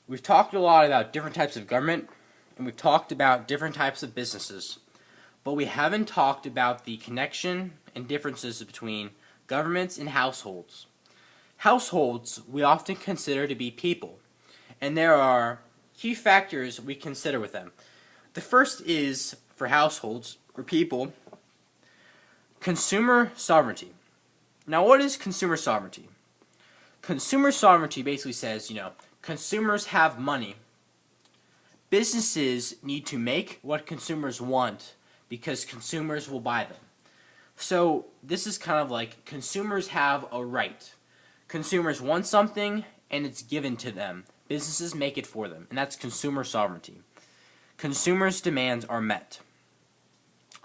We've talked a lot about different types of government, and we've talked about different types of businesses, but we haven't talked about the connection and differences between governments and households. Households we often consider to be people, and there are key factors we consider with them. The first is, for households, or people, consumer sovereignty. Now, what is consumer sovereignty? Consumer sovereignty basically says, consumers have money. Businesses need to make what consumers want because consumers will buy them. So this is kind of like consumers have a right. Consumers want something and it's given to them. Businesses make it for them, and that's consumer sovereignty. Consumers' demands are met.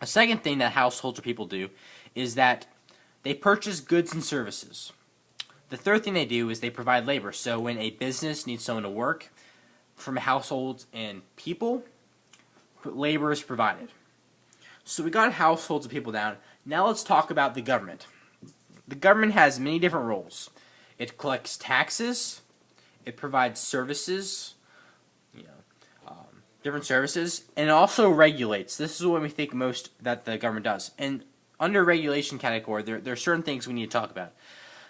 A second thing that households or people do is that they purchase goods and services. The third thing they do is they provide labor. So when a business needs someone to work, from households and people, labor is provided. So we got households and people down. Now let's talk about the government. The government has many different roles. It collects taxes, it provides services, different services, and it also regulates. This is what we think most that the government does. And under regulation category, there are certain things we need to talk about.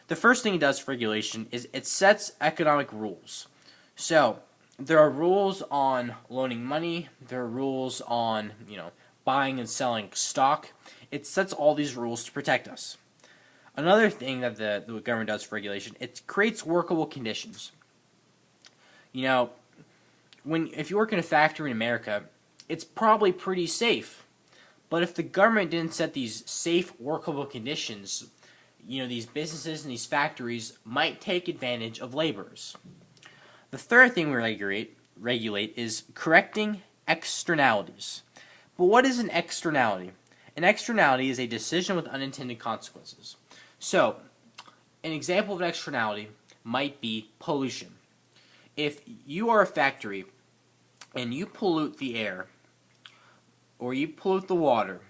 The first thing it does for regulation is it sets economic rules. So there are rules on loaning money. There are rules on buying and selling stock. It sets all these rules to protect us. Another thing that the government does for regulation, it creates workable conditions. If you work in a factory in America, it's probably pretty safe. But if the government didn't set these safe, workable conditions, these businesses and these factories might take advantage of laborers. The third thing we regulate is correcting externalities. But what is an externality? An externality is a decision with unintended consequences. So, an example of an externality might be pollution. If you are a factory and you pollute the air or you pollute the water,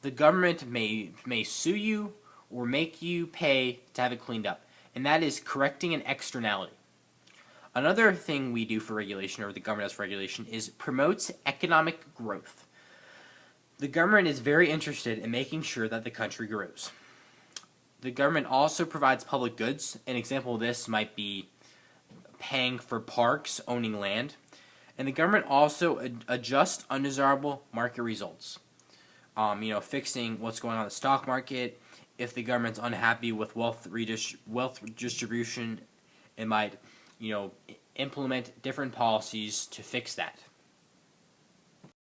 the government may sue you or make you pay to have it cleaned up. And that is correcting an externality. Another thing we do for regulation, or the government does for regulation, is promotes economic growth. The government is very interested in making sure that the country grows. The government also provides public goods. An example of this might be paying for parks, owning land. And the government also adjusts undesirable market results. Fixing what's going on in the stock market. If the government's unhappy with wealth distribution, it might, implement different policies to fix that.